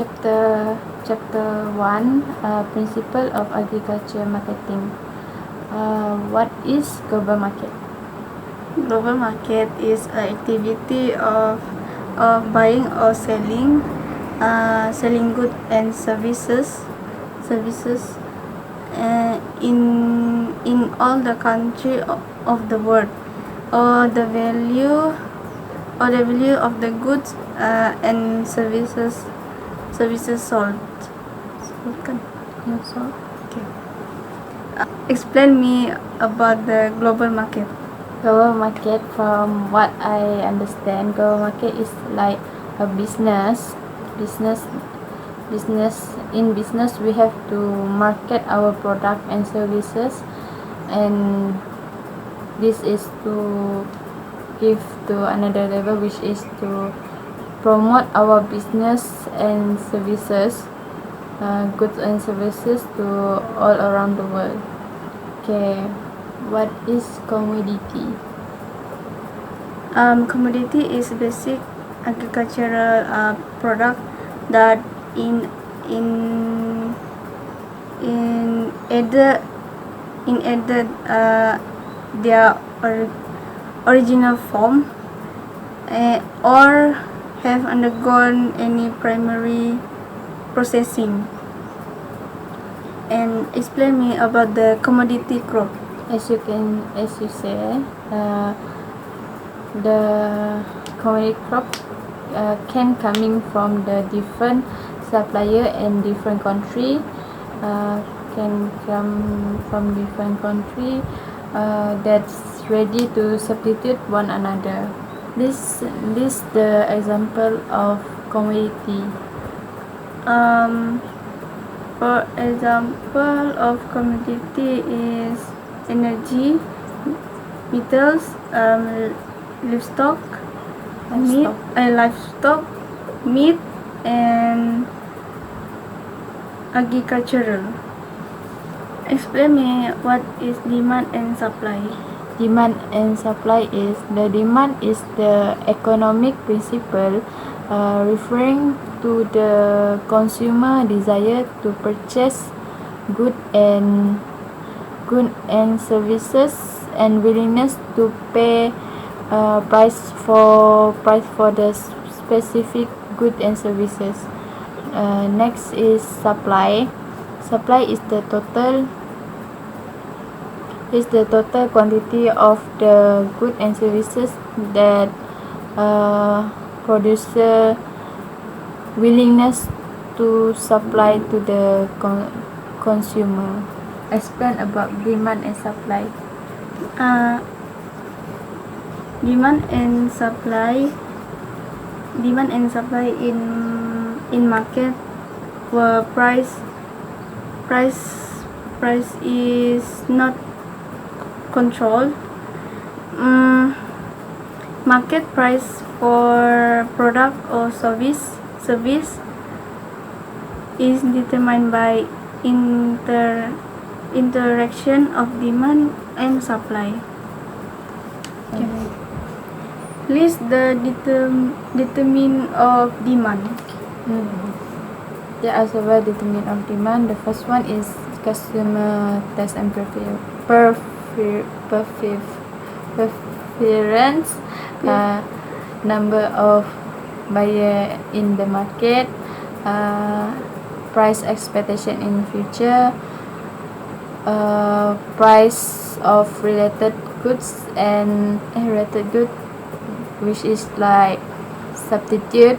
chapter 1, principle of agriculture marketing. What is global market? Global market is an activity of buying or selling goods and services in all the country of the world, or the value of the goods and services sold. Okay. Explain me about the global market. Global market, from what I understand, global market is like a business. In business, we have to market our product and services, and this is to give to another level, which is to promote our business and services, goods and services, to all around the world. Okay, what is commodity? Commodity is basic agricultural product that in either their original form or have undergone any primary processing. And explain me about the commodity crop. As you say, the commodity crop can coming from the different supplier and different country, can come from different country that's ready to substitute one another. This the example of commodity. For example of commodity is energy, metals, livestock, meat, and agricultural. Explain me what is demand and supply. Demand and supply is the economic principle referring to the consumer desire to purchase good and services, and willingness to pay price for the specific good and services. Next is supply. Supply is the total quantity of the good and services that producer willingness to supply to the consumer. Explain about demand and supply. Demand and supply in market, where price is not controlled. Market price for product or service is determined by interaction of demand and supply. Okay. List the determinant of demand. There are several determinants of demand. The first one is customer taste and preference, number of buyer in the market, price expectation in future, price of related goods and related good, which is like substitute,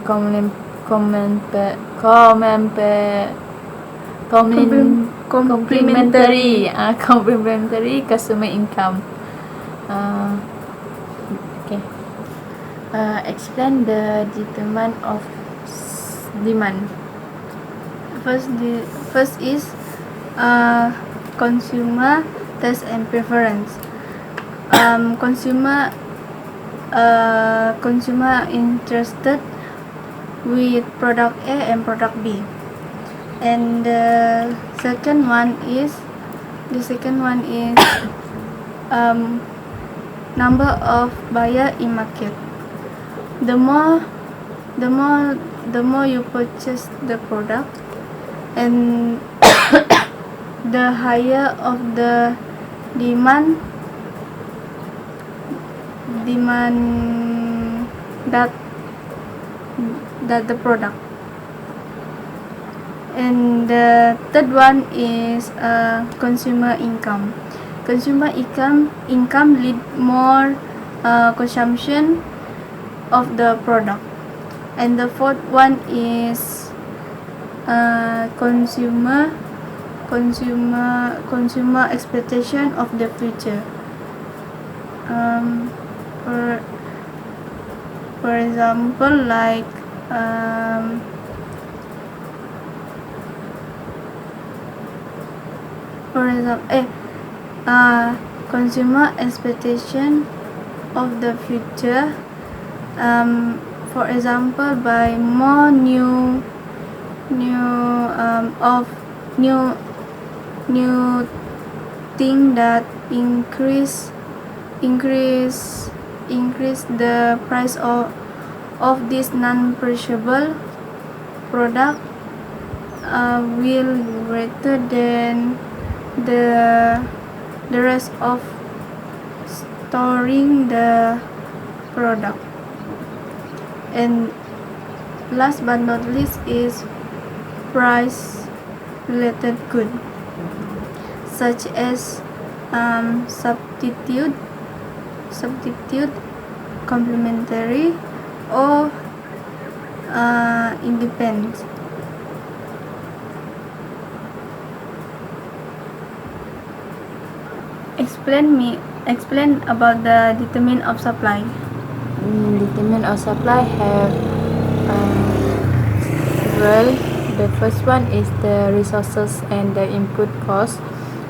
complementary customer income. Okay. Explain the determinant of demand. First is consumer taste and preference. Consumer interested with product A and product B. And the second one is number of buyer in market. The more the more you purchase the product, and the higher of the demand that the product. And the third one is consumer income. Consumer income lead more consumption of the product. And the fourth one is consumer expectation of the future. For example, like consumer expectation of the future. For example, by more new thing that increase the price of this non-perishable product will greater than the rest of storing the product. And last but not least is price related good, such as substitute, complementary, or independent. Explain about the determinant of supply. Determinant of supply have well, the first one is the resources and the input cost,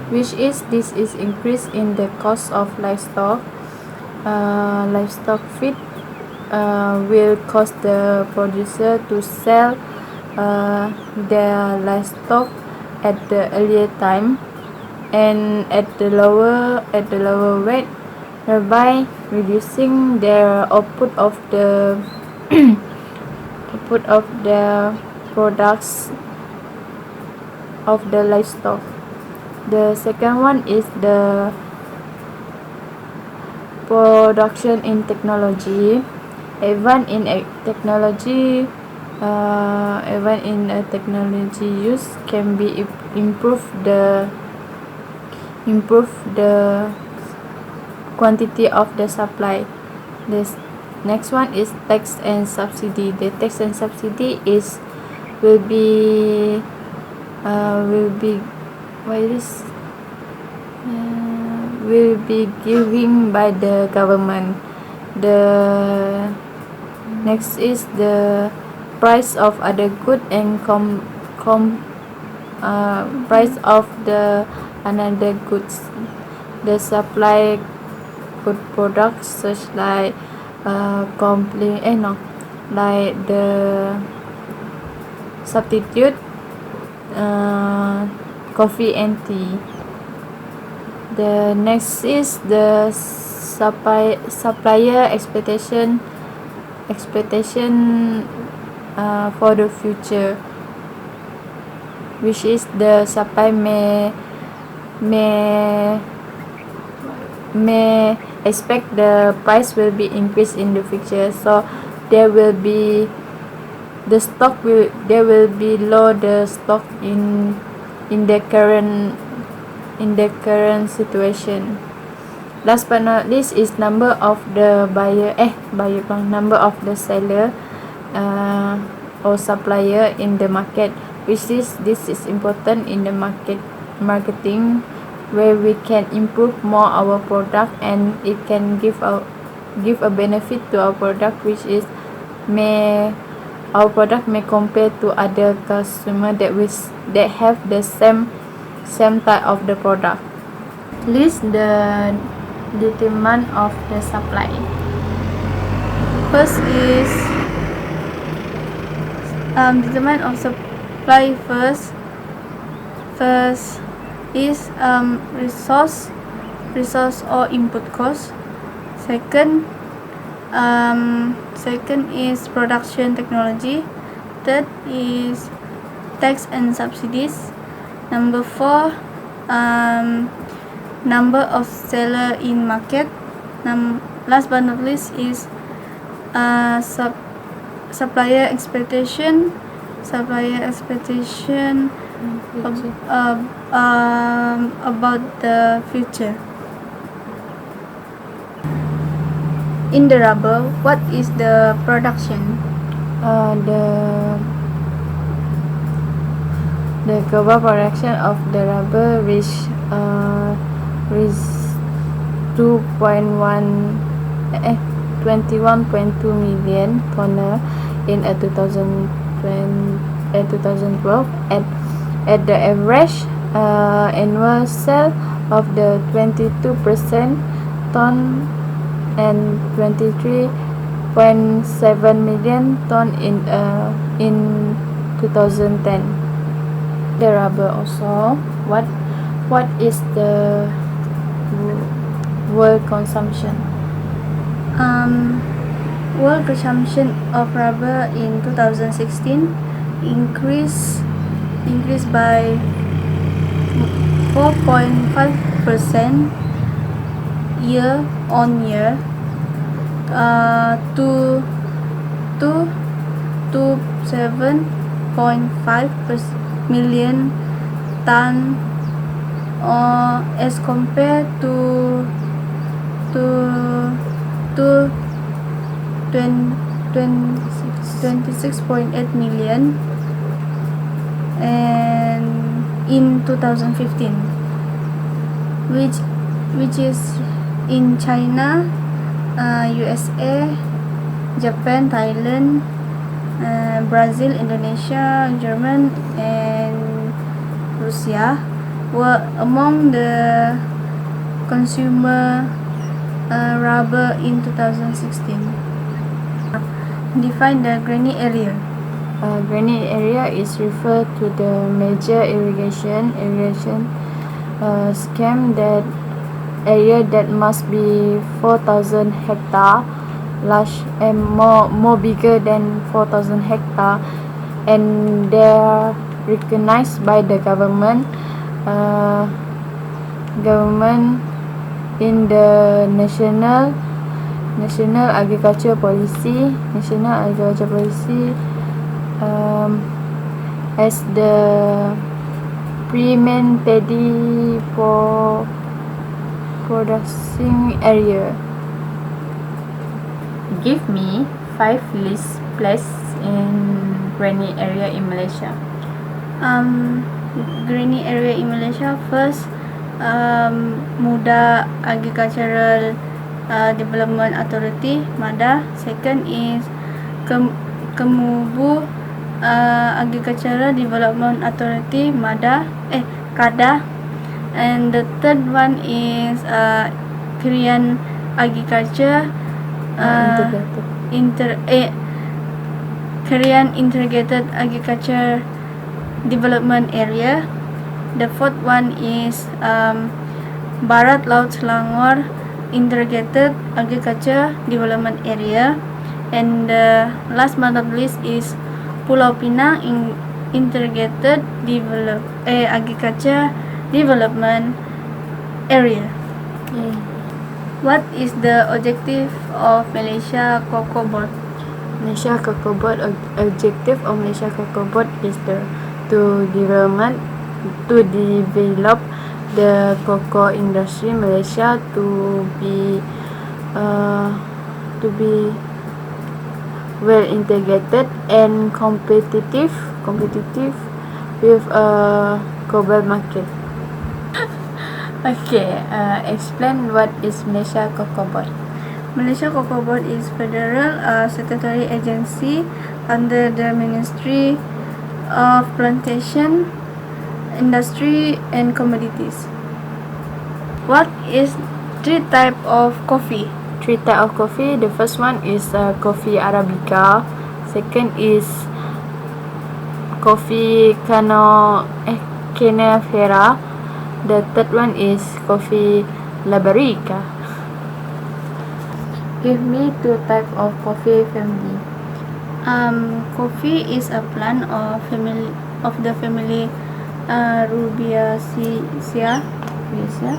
which is this is increase in the cost of livestock. Livestock feed will cost the producer to sell their livestock at the earlier time and at the lower rate, thereby reducing their output of the products of the livestock. The second one is the production in technology. Even in technology use can be improve the quantity of the supply. This next one is tax and subsidy. The tax and subsidy will be giving by the government. The next is the price of other good and price of the another goods. The supply good products such like like the substitute coffee and tea. The next is the supplier expectation for the future, which is the supply may expect the price will be increased in the future, so there will be low the stock in the current situation. Last but not least is number of the number of the seller or supplier in the market, which is this is important in the marketing, where we can improve more our product and it can give a benefit to our product, which is our product may compare to other customer that have the same type of the product. List the determinant of the supply. First is determinant of supply. First is resource or input cost. Second is production technology. third is tax and subsidies. Number 4, number of seller in market. Last but not least is supplier expectation about the future. In the rubber, what is the production? The global production of the rubber reached 21.2 million tonne in 2012 at the average annual sale of the 22% ton and 23.7 million ton in 2010. The rubber also, what is the world consumption? World consumption of rubber in 2016 increased by 4.5% year on year to 7.5 million ton as compared to 26.8 million and in 2015, which is in China, USA, Japan, Thailand, Brazil, Indonesia, Germany, and Russia were among the consumer rubber in 2016. Define the granny area. Granny area is referred to the major irrigation scheme, that area that must be 4,000 hectare large and more bigger than 4,000 hectare, and they are recognized by the government in the national agriculture policy as the prime paddy producing area. Give me 5 least places in granny area in Malaysia. Granny area in Malaysia, first, Muda Agricultural Development Authority, MADA. Second is Kemubu Agricultural Development Authority, KADA. And the third one is Korean Agriculture Korean Integrated Agriculture Development Area. The fourth one is Barat Laut Selangor Integrated Agriculture Development Area. And last but not least is Pulau Pinang Integrated Agriculture Development Area. What is the objective of Malaysia Cocoa Board? Malaysia Cocoa Board objective of Malaysia Cocoa Board is to develop the cocoa industry in Malaysia to be well integrated and competitive with a global market. Okay, explain what is Malaysia Cocoa Board. Malaysia Cocoa Board is federal statutory agency under the Ministry of Plantation, Industry and Commodities. What is 3 types of coffee? 3 types of coffee. The first one is coffee Arabica. Second is coffee Canafera. The third one is coffee Labarica. Give me 2 types of coffee family. Coffee is a plant of the family Rubiaceae, Yes, yeah.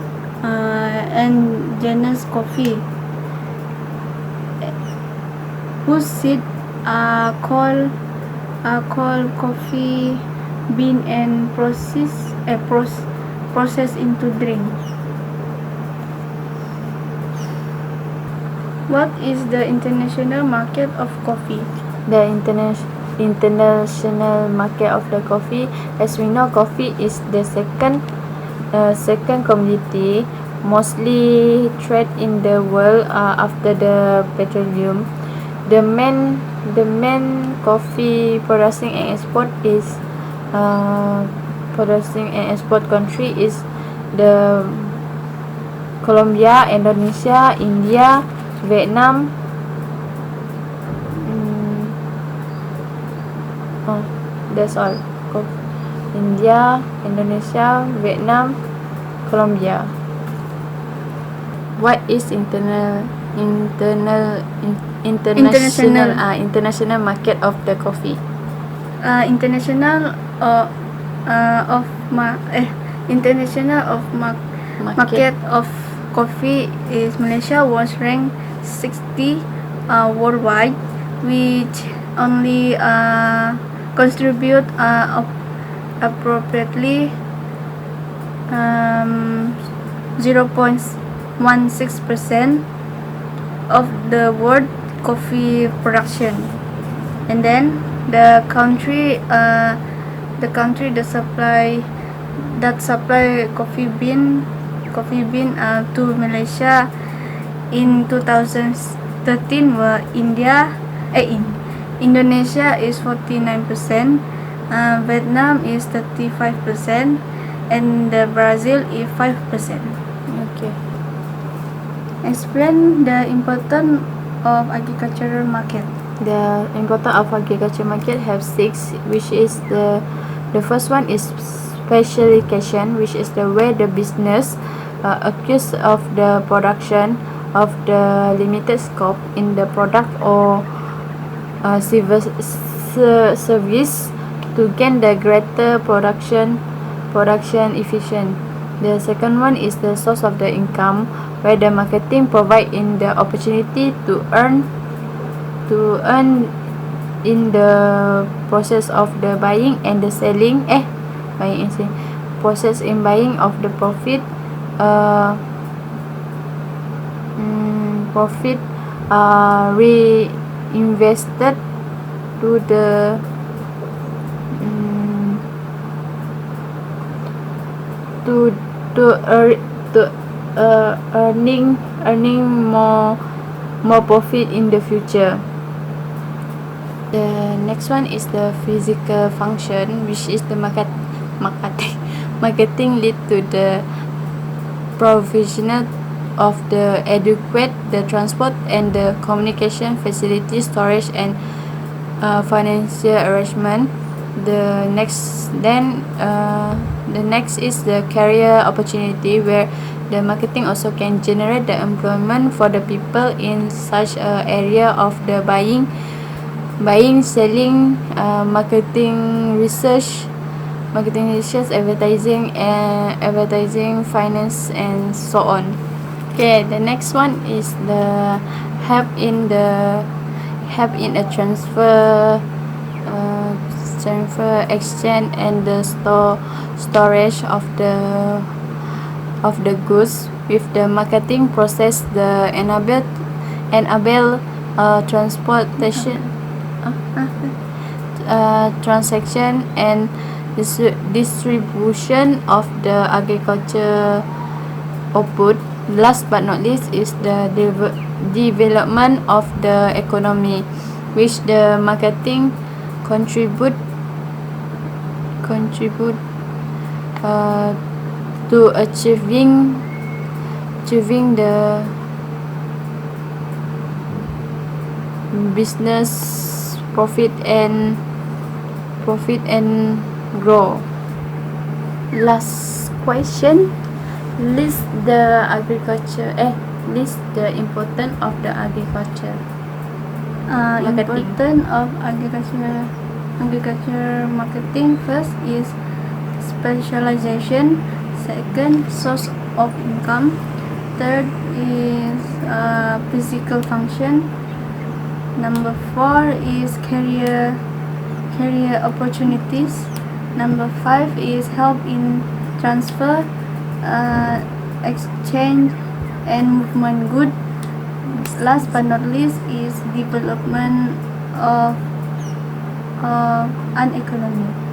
and genus coffee, whose seeds are called coffee bean and processed into drink. What is the international market of coffee? The international market of the coffee, as we know, coffee is the second commodity mostly trade in the world after the petroleum. The main coffee producing and export country is the Colombia, Indonesia, India, Vietnam. That's all. India, Indonesia, Vietnam, Colombia. What is international market of the coffee? International market of coffee is Malaysia was ranked 60 worldwide, which only contribute appropriately 0.16% of the world coffee production. And then the country that supply coffee bean to Malaysia in 2013 were Indonesia is 49%, Vietnam is 35%, and Brazil is 5%. Okay. Explain the importance of agricultural market. The importance of agriculture market have 6, which is the first one is specialization, which is the way the business accused of the production of the limited scope in the product or service to gain the greater production efficient. The second one is the source of the income, where the marketing provide in the opportunity to earn in the process of the buying and the selling process in buying of the profit reinvested to the earning more profit in the future. The next one is the physical function, which is the marketing lead to the provision of the adequate the transport and the communication facility, storage and financial arrangement. The next is the career opportunity, where the marketing also can generate the employment for the people in such a area of the buying, selling, marketing research, advertising, finance, and so on. Okay, the next one is the help in a transfer, exchange, and the storage of the goods. With the marketing process, the enable transportation, transaction, and distribution of the agriculture output. Last but not least is the development of the economy, which the marketing contribute to achieving the business profit and grow. Last question, list the importance of the agriculture. Marketing. Important of agriculture marketing. First is specialization. Second, source of income. Third is physical function. Number 4 is career opportunities. Number 5 is help in transfer, exchange and movement good. Last but not least is development of an economy.